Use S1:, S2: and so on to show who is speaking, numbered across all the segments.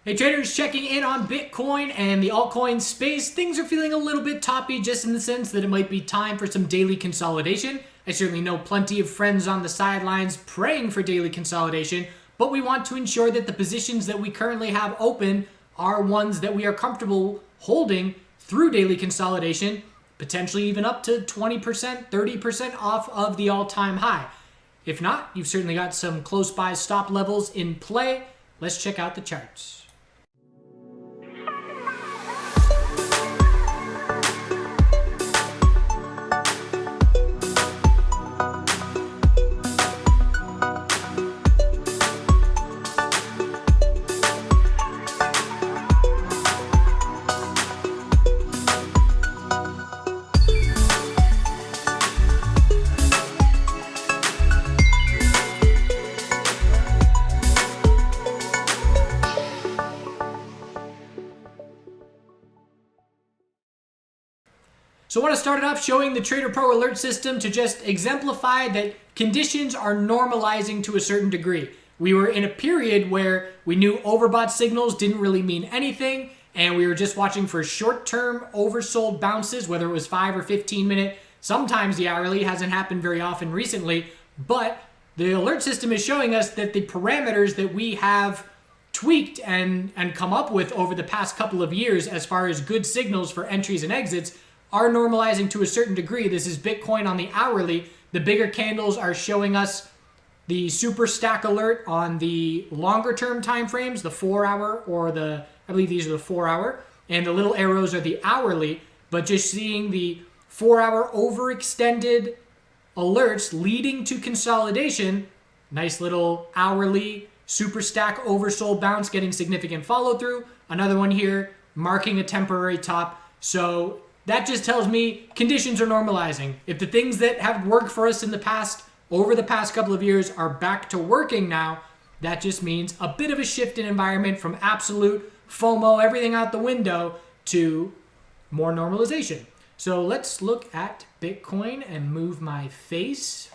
S1: Hey traders, checking in on Bitcoin and the altcoin space. Things are feeling a little bit toppy just in the sense that it might be time for some daily consolidation. I certainly know plenty of friends on the sidelines praying for daily consolidation, but we want to ensure that the positions that we currently have open are ones that we are comfortable holding through daily consolidation, potentially even up to 20%, 30% off of the all-time high. If not, you've certainly got some close by stop levels in play. Let's check out the charts. So I want to start it off showing the Trader Pro alert system to just exemplify that conditions are normalizing to a certain degree. We were in a period where we knew overbought signals didn't really mean anything, and we were just watching for short-term oversold bounces, whether it was 5 or 15 minute. Sometimes the hourly hasn't happened very often recently, but the alert system is showing us that the parameters that we have tweaked and come up with over the past couple of years as far as good signals for entries and exits are normalizing to a certain degree. This is Bitcoin on the hourly. The bigger candles are showing us the super stack alert on the longer term time frames, the 4 hour or I believe these are the 4 hour, and the little arrows are the hourly, but just seeing the 4 hour overextended alerts leading to consolidation, nice little hourly super stack oversold bounce getting significant follow through. Another one here marking a temporary top. So that just tells me conditions are normalizing. If the things that have worked for us in the past, over the past couple of years, are back to working now, that just means a bit of a shift in environment from absolute FOMO, everything out the window, to more normalization. So let's look at Bitcoin and move my face.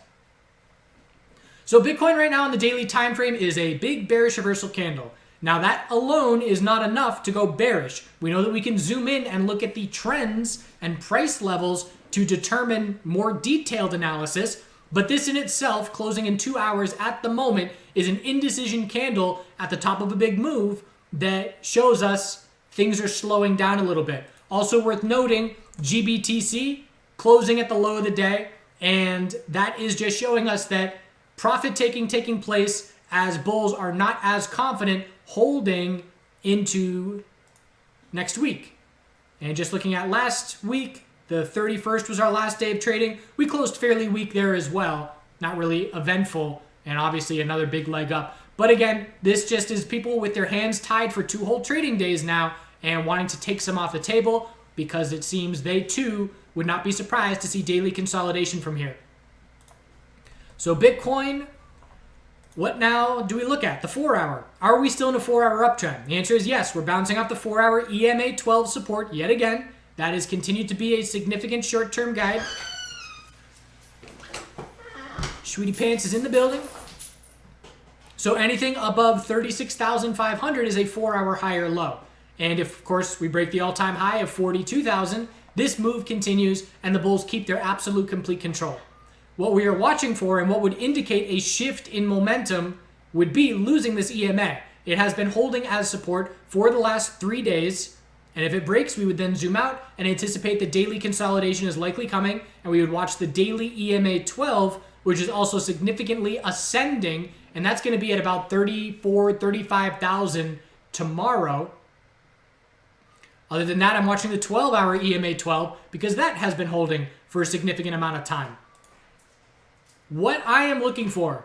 S1: So Bitcoin right now on the daily time frame is a big bearish reversal candle. Now that alone is not enough to go bearish. We know that we can zoom in and look at the trends and price levels to determine more detailed analysis, but this in itself, closing in 2 hours at the moment, is an indecision candle at the top of a big move that shows us things are slowing down a little bit. Also worth noting, GBTC closing at the low of the day, and that is just showing us that profit taking place as bulls are not as confident holding into next week. And just looking at last week, the 31st was our last day of trading. We closed fairly weak there as well. Not really eventful, and obviously another big leg up. But again, this just is people with their hands tied for 2 whole trading days now and wanting to take some off the table because it seems they too would not be surprised to see daily consolidation from here. So Bitcoin, what now do we look at? The 4 hour. Are we still in a 4 hour uptrend? The answer is yes. We're bouncing off the 4 hour EMA 12 support yet again. That has continued to be a significant short-term guide. Sweetie Pants is in the building. So anything above 36,500 is a 4 hour high or low. And if, of course, we break the all-time high of 42,000, this move continues and the bulls keep their absolute complete control. What we are watching for and what would indicate a shift in momentum would be losing this EMA. It has been holding as support for the last 3 days, and if it breaks, we would then zoom out and anticipate the daily consolidation is likely coming, and we would watch the daily EMA 12, which is also significantly ascending, and that's going to be at about 35,000 tomorrow. Other than that, I'm watching the 12 hour EMA 12 because that has been holding for a significant amount of time. What I am looking for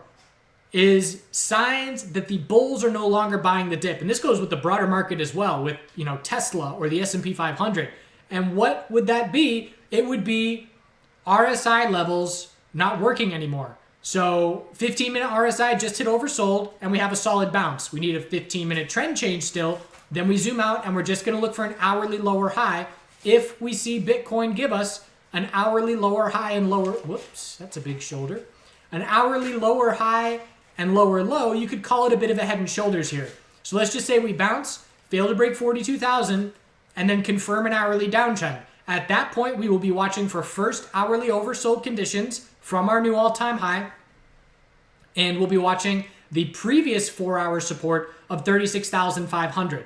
S1: is signs that the bulls are no longer buying the dip. And this goes with the broader market as well, with Tesla or the S&P 500. And what would that be? It would be RSI levels not working anymore. So 15-minute RSI just hit oversold and we have a solid bounce. We need a 15-minute trend change still. Then we zoom out and we're just going to look for an hourly lower high. If we see Bitcoin give us an hourly lower high and lower, whoops, that's a big shoulder. An hourly lower high and lower low, you could call it a bit of a head and shoulders here. So let's just say we bounce fail to break 42,000, and then confirm an hourly downtrend. At that point, we will be watching for first hourly oversold conditions from our new all-time high, and we'll be watching the previous 4-hour support of 36,500.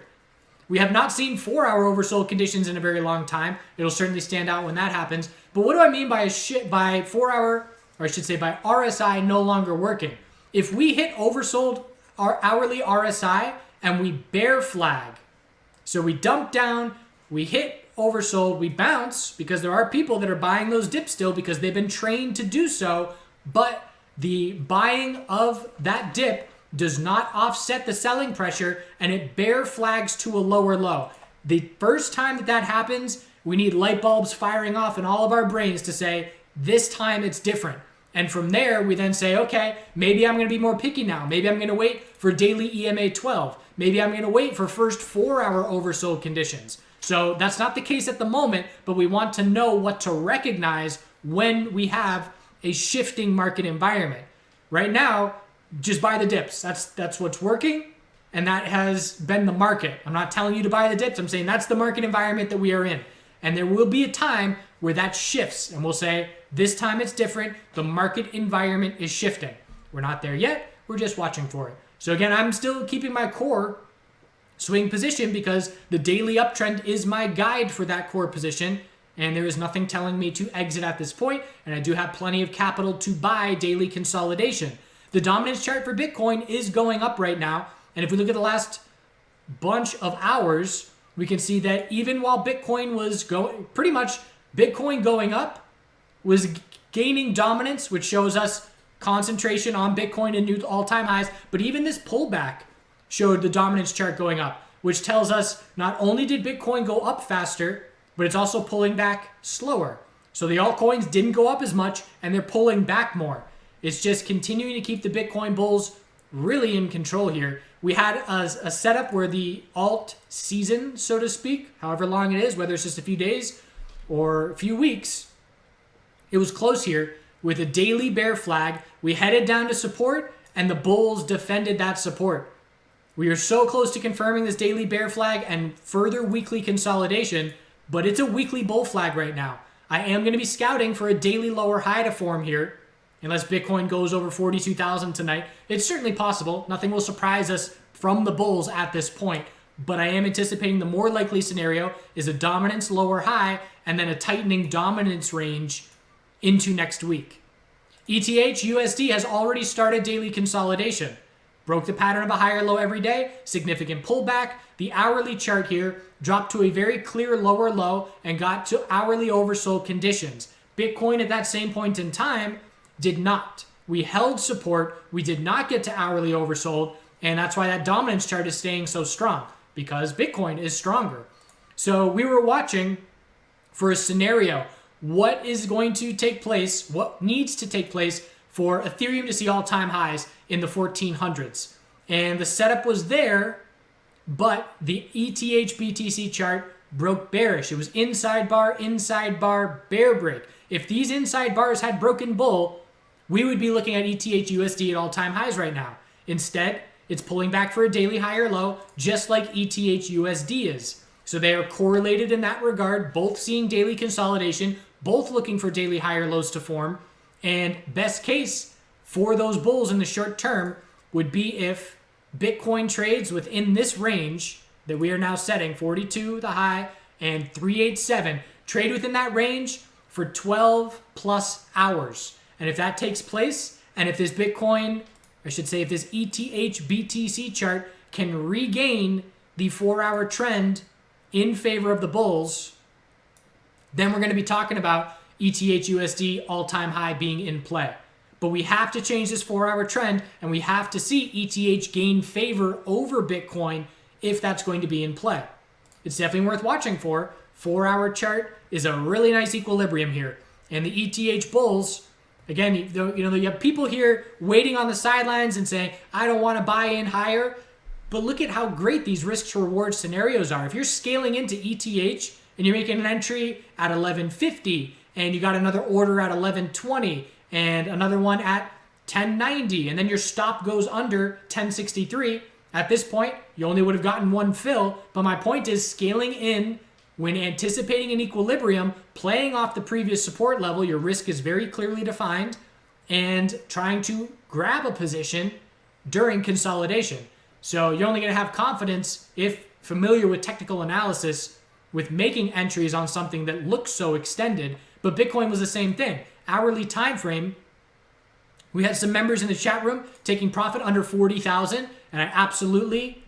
S1: We have not seen 4-hour oversold conditions in a very long time. It'll certainly stand out when that happens. But what do I mean by by 4-hour, or I should say by RSI no longer working? If we hit oversold our hourly RSI and we bear flag, so we dump down, we hit oversold, we bounce, because there are people that are buying those dips still because they've been trained to do so, but the buying of that dip does not offset the selling pressure, and it bear flags to a lower low. The first time that happens, we need light bulbs firing off in all of our brains to say, this time it's different. And from there, we then say, okay, maybe I'm going to be more picky now. Maybe I'm going to wait for daily EMA 12. Maybe I'm going to wait for first 4-hour oversold conditions. So that's not the case at the moment, but we want to know what to recognize when we have a shifting market environment. Right now, just buy the dips. That's what's working, and that has been the market. I'm not telling you to buy the dips. I'm saying that's the market environment that we are in. And there will be a time where that shifts, and we'll say, this time it's different. The market environment is shifting. We're not there yet. We're just watching for it. So again, I'm still keeping my core swing position because the daily uptrend is my guide for that core position, and there is nothing telling me to exit at this point, and I do have plenty of capital to buy daily consolidation. The dominance chart for Bitcoin is going up right now, and if we look at the last bunch of hours, we can see that even while Bitcoin was Bitcoin going up was gaining dominance, which shows us concentration on Bitcoin and new all-time highs, but even this pullback showed the dominance chart going up, which tells us not only did Bitcoin go up faster, but it's also pulling back slower. So the altcoins didn't go up as much, and they're pulling back more. It's just continuing to keep the Bitcoin bulls really in control here. We had a setup where the alt season, so to speak, however long it is, whether it's just a few days or a few weeks, it was close here with a daily bear flag. We headed down to support, and the bulls defended that support. We are so close to confirming this daily bear flag and further weekly consolidation, but it's a weekly bull flag right now. I am going to be scouting for a daily lower high to form here, unless Bitcoin goes over 42,000 tonight. It's certainly possible. Nothing will surprise us from the bulls at this point, but I am anticipating the more likely scenario is a dominance lower high and then a tightening dominance range into next week. ETH USD has already started daily consolidation. Broke the pattern of a higher low every day, significant pullback. The hourly chart here dropped to a very clear lower low and got to hourly oversold conditions. Bitcoin at that same point in time did not. We held support. We did not get to hourly oversold, and that's why that dominance chart is staying so strong, because Bitcoin is stronger. So we were watching for a scenario. What is going to take place? What needs to take place for Ethereum to see all-time highs in the 1400s? And the setup was there, but the ETH BTC chart broke bearish. It was inside bar, bear break. If these inside bars had broken bull, we would be looking at ETH USD at all-time highs right now. Instead, it's pulling back for a daily high or low, just like ETH USD is. So they are correlated in that regard, both seeing daily consolidation, both looking for daily higher lows to form. And best case for those bulls in the short term would be if Bitcoin trades within this range that we are now setting, 42 the high and 387, trade within that range for 12 plus hours. And if that takes place, and if this Bitcoin, I should say if this ETH BTC chart can regain the 4-hour trend in favor of the bulls, then we're going to be talking about ETH USD all-time high being in play. But we have to change this 4-hour trend, and we have to see ETH gain favor over Bitcoin if that's going to be in play. It's definitely worth watching for. 4-hour chart is a really nice equilibrium here. And the ETH bulls, again, you have people here waiting on the sidelines and saying, I don't want to buy in higher. But look at how great these risk to reward scenarios are. If you're scaling into ETH and you're making an entry at 1150 and you got another order at 1120 and another one at 1090, and then your stop goes under 1063 At this point, you only would have gotten one fill, but my point is scaling in when anticipating an equilibrium, playing off the previous support level, your risk is very clearly defined, and trying to grab a position during consolidation. So you're only going to have confidence if familiar with technical analysis with making entries on something that looks so extended. But Bitcoin was the same thing. Hourly time frame, we had some members in the chat room taking profit under 40,000, and I absolutely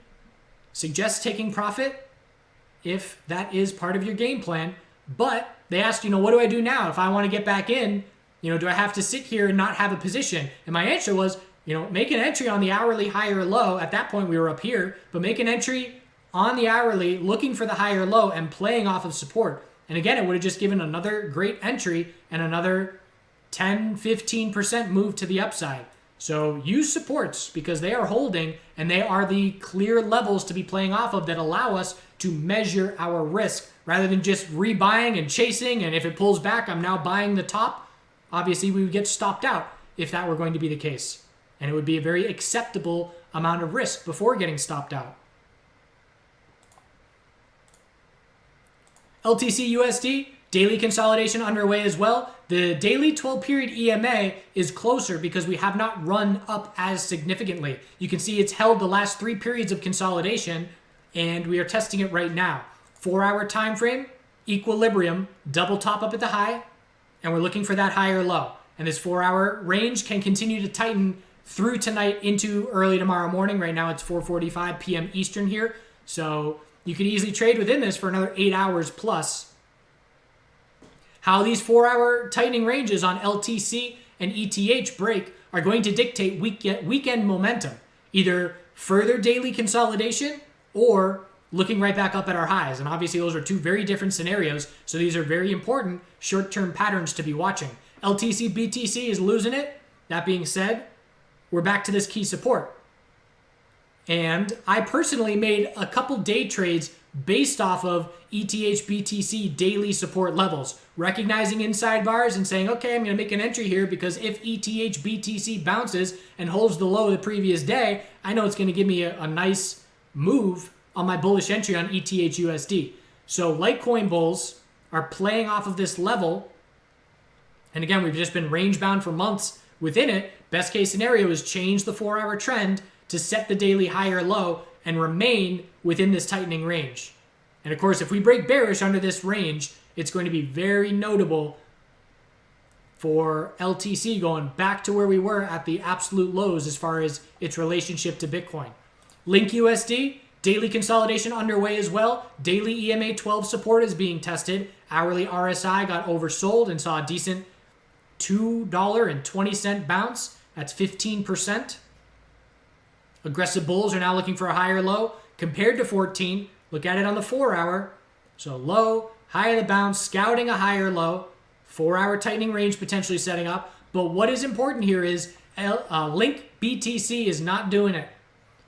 S1: suggest taking profit if that is part of your game plan. But they asked, what do I do now? If I want to get back in, do I have to sit here and not have a position? And my answer was, make an entry on the hourly high or low. At that point, we were up here, but make an entry on the hourly, looking for the higher low and playing off of support. And again, it would have just given another great entry and another 10, 15% move to the upside. So use supports because they are holding and they are the clear levels to be playing off of that allow us to measure our risk rather than just rebuying and chasing. And if it pulls back, I'm now buying the top. Obviously, we would get stopped out if that were going to be the case. And it would be a very acceptable amount of risk before getting stopped out. LTC USD, daily consolidation underway as well. The daily 12-period EMA is closer because we have not run up as significantly. You can see it's held the last 3 periods of consolidation, and we are testing it right now. 4-hour time frame, equilibrium, double top up at the high, and we're looking for that higher low. And this 4-hour range can continue to tighten through tonight into early tomorrow morning. Right now it's 4:45 p.m. Eastern here, so you could easily trade within this for another 8 hours plus. How these 4-hour tightening ranges on LTC and ETH break are going to dictate weekend momentum. Either further daily consolidation or looking right back up at our highs. And obviously those are 2 very different scenarios. So these are very important short-term patterns to be watching. LTC BTC is losing it. That being said, we're back to this key support. And I personally made a couple day trades based off of ETH BTC daily support levels, recognizing inside bars and saying, okay, I'm going to make an entry here because if ETH BTC bounces and holds the low of the previous day, I know it's going to give me a nice move on my bullish entry on ETH USD. So Litecoin bulls are playing off of this level. And again, we've just been range bound for months within it. Best case scenario is change the 4-hour trend to set the daily high or low and remain within this tightening range. And of course, if we break bearish under this range, it's going to be very notable for LTC going back to where we were at the absolute lows as far as its relationship to Bitcoin. LINKUSD, daily consolidation underway as well. Daily EMA 12 support is being tested. Hourly RSI got oversold and saw a decent $2.20 bounce. That's 15%. Aggressive bulls are now looking for a higher low compared to 14. Look at it on the 4-hour. So low, high of the bounce, scouting a higher low. 4-hour tightening range potentially setting up. But what is important here is LINKBTC is not doing it.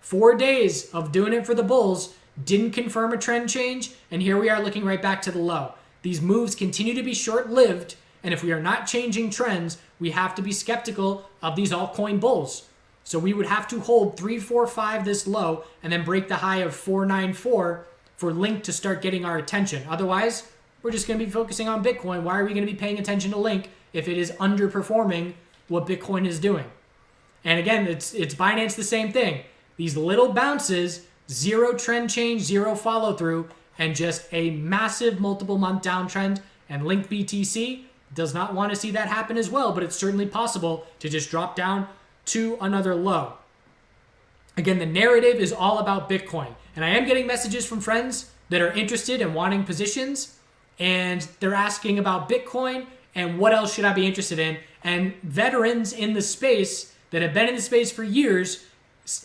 S1: 4 days of doing it for the bulls didn't confirm a trend change. And here we are looking right back to the low. These moves continue to be short-lived. And if we are not changing trends, we have to be skeptical of these altcoin bulls. So we would have to hold 345 this low and then break the high of 494 for Link to start getting our attention. Otherwise, we're just going to be focusing on Bitcoin. Why are we going to be paying attention to Link if it is underperforming what Bitcoin is doing? And again, it's Binance the same thing. These little bounces, zero trend change, zero follow through, and just a massive multiple month downtrend. And LINKBTC does not want to see that happen as well, but it's certainly possible to just drop down to another low. Again, the narrative is all about Bitcoin. And I am getting messages from friends that are interested in wanting positions, and they're asking about Bitcoin and what else should I be interested in. And veterans in the space that have been in the space for years,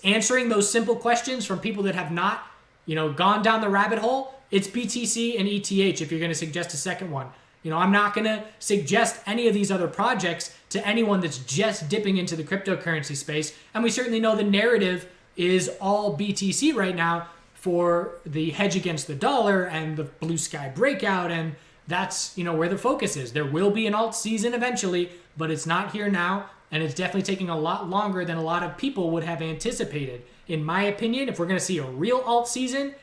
S1: answering those simple questions from people that have not, gone down the rabbit hole, it's BTC and ETH if you're going to suggest a second one. I'm not going to suggest any of these other projects to anyone that's just dipping into the cryptocurrency space. And we certainly know the narrative is all BTC right now for the hedge against the dollar and the blue sky breakout. And that's, where the focus is. There will be an alt season eventually, but it's not here now. And it's definitely taking a lot longer than a lot of people would have anticipated. in my opinion, if we're going to see a real alt season,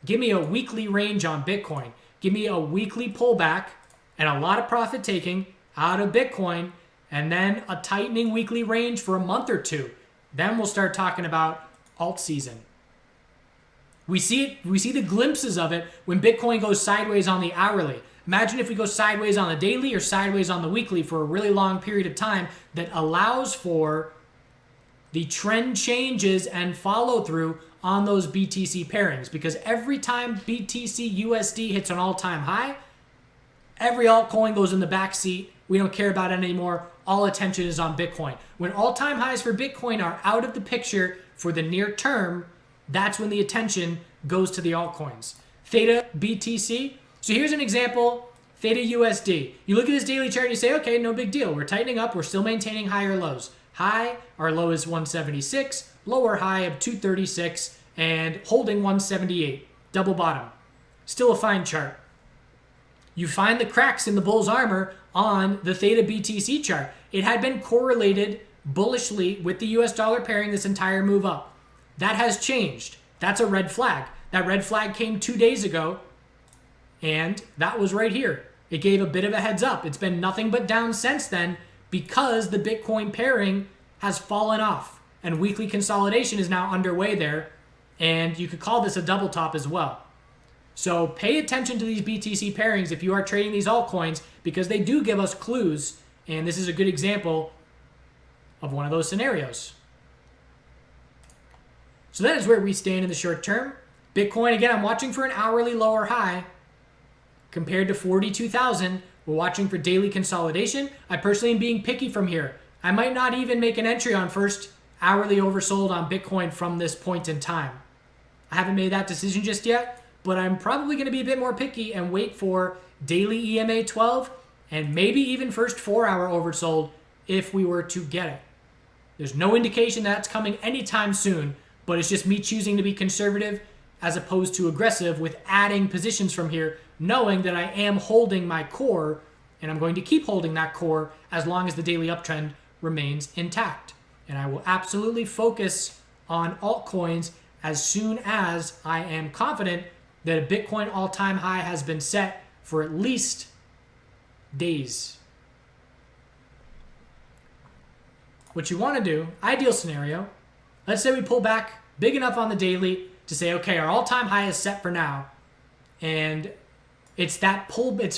S1: give me a weekly range on Bitcoin. Give me a weekly pullback and a lot of profit taking out of Bitcoin, and then a tightening weekly range for a month or two. Then we'll start talking about alt season. We see the glimpses of it when Bitcoin goes sideways on the hourly. Imagine if we go sideways on the daily or sideways on the weekly for a really long period of time that allows for the trend changes and follow through on those BTC pairings. Because every time BTC USD hits an all-time high, every altcoin goes in the back seat. We don't care about it anymore. All attention is on Bitcoin. When all-time highs for Bitcoin are out of the picture for the near term, that's when the attention goes to the altcoins. Theta BTC. So here's an example, Theta USD. You look at this daily chart and you say, okay, no big deal. We're tightening up. We're still maintaining higher lows. High, our low is 176, lower high of 236, and holding 178. Double bottom. Still a fine chart. You find the cracks in the bull's armor on the Theta BTC chart. It had been correlated bullishly with the US dollar pairing this entire move up. That has changed. That's a red flag. That red flag came 2 days ago, and that was right here. It gave a bit of a heads up. It's been nothing but down since then because the Bitcoin pairing has fallen off, and weekly consolidation is now underway there, and you could call this a double top as well. So pay attention to these BTC pairings if you are trading these altcoins, because they do give us clues, and this is a good example of one of those scenarios. So that is where we stand in the short term. Bitcoin, again, I'm watching for an hourly lower high compared to 42,000. We're watching for daily consolidation. I personally am being picky from here. I might not even make an entry on first hourly oversold on Bitcoin from this point in time. I haven't made that decision just yet, but I'm probably going to be a bit more picky and wait for daily EMA 12 and maybe even first 4-hour oversold if we were to get it. There's no indication that's coming anytime soon, but it's just me choosing to be conservative as opposed to aggressive with adding positions from here, knowing that I am holding my core, and I'm going to keep holding that core as long as the daily uptrend remains intact. And I will absolutely focus on altcoins as soon as I am confident that a Bitcoin all-time high has been set for at least days. What you want to do, ideal scenario, let's say we pull back big enough on the daily to say, okay, our all-time high is set for now, and it's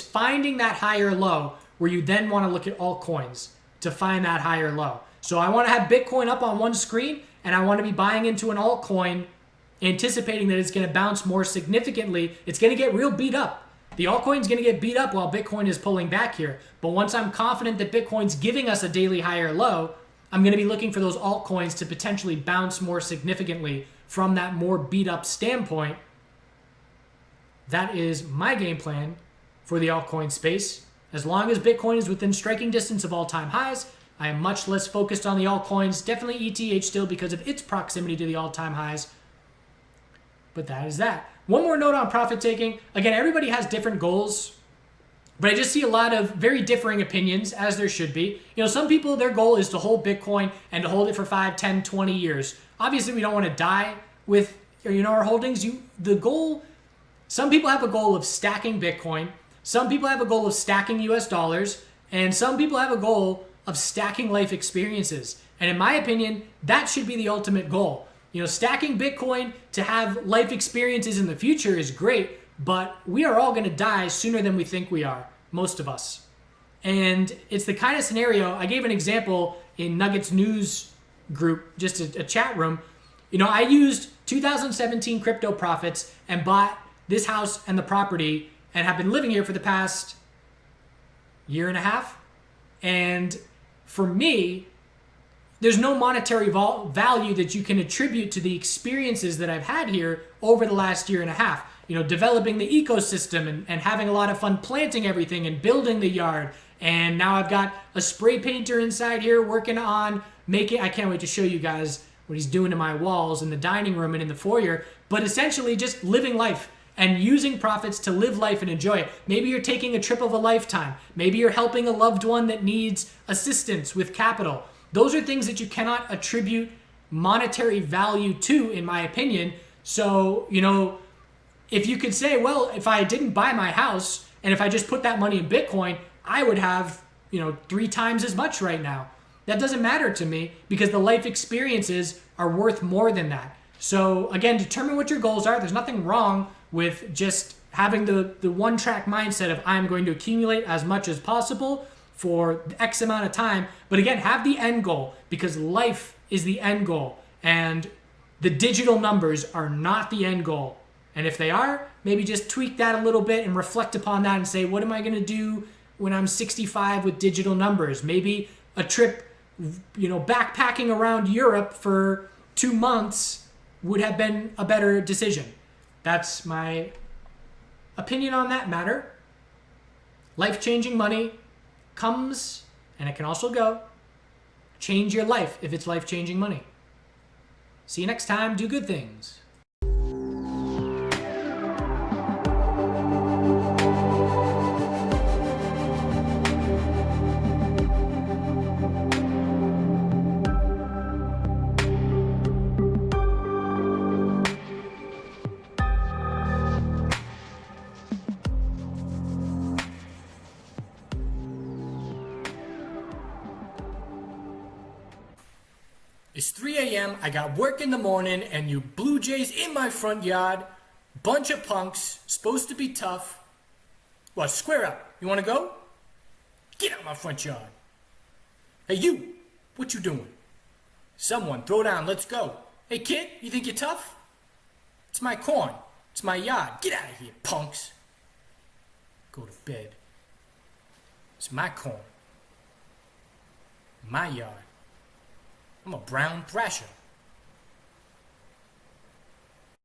S1: finding that higher low where you then want to look at altcoins to find that higher low. So I want to have Bitcoin up on one screen, and I want to be buying into an altcoin, anticipating that it's going to bounce more significantly. It's going to get real beat up. The altcoin's going to get beat up while Bitcoin is pulling back here. But once I'm confident that Bitcoin's giving us a daily higher low, I'm going to be looking for those altcoins to potentially bounce more significantly from that more beat up standpoint. That is my game plan for the altcoin space. As long as Bitcoin is within striking distance of all-time highs, I am much less focused on the altcoins. Definitely ETH still because of its proximity to the all-time highs. But that is that. One more note on profit taking. Again, everybody has different goals, but I just see a lot of very differing opinions, as there should be. You know, some people, their goal is to hold Bitcoin and to hold it for 5, 10, 20 years. Obviously, we don't want to die with, our holdings. Some people have a goal of stacking Bitcoin. Some people have a goal of stacking US dollars. And some people have a goal of stacking life experiences. And in my opinion, that should be the ultimate goal. Stacking Bitcoin to have life experiences in the future is great, but we are all going to die sooner than we think we are, most of us. And it's the kind of scenario, I gave an example in Nuggets News group, just a chat room. I used 2017 crypto profits and bought this house and the property and have been living here for the past year and a half. And for me, there's no monetary value that you can attribute to the experiences that I've had here over the last year and a half. Developing the ecosystem and having a lot of fun planting everything and building the yard. And now I've got a spray painter inside here working on I can't wait to show you guys what he's doing to my walls in the dining room and in the foyer. But essentially just living life and using profits to live life and enjoy it. Maybe you're taking a trip of a lifetime. Maybe you're helping a loved one that needs assistance with capital. Those are things that you cannot attribute monetary value to, in my opinion. So, if you could say, well, if I didn't buy my house and if I just put that money in Bitcoin, I would have, 3 times as much right now. That doesn't matter to me because the life experiences are worth more than that. So again, determine what your goals are. There's nothing wrong with just having the one-track mindset of I'm going to accumulate as much as possible for X amount of time. But again, have the end goal because life is the end goal. And the digital numbers are not the end goal. And if they are, maybe just tweak that a little bit and reflect upon that and say, what am I going to do when I'm 65 with digital numbers? Maybe a trip, backpacking around Europe for 2 months would have been a better decision. That's my opinion on that matter. Life-changing money comes, and it can also go. Change your life if it's life-changing money. See you next time. Do good things. It's 3 a.m. I got work in the morning, and you Blue Jays in my front yard. Bunch of punks, supposed to be tough. What, square up. You want to go? Get out my front yard. Hey, you. What you doing? Someone, throw down. Let's go. Hey, kid, you think you're tough? It's my corn. It's my yard. Get out of here, punks. Go to bed. It's my corn. My yard. I'm a brown thrasher.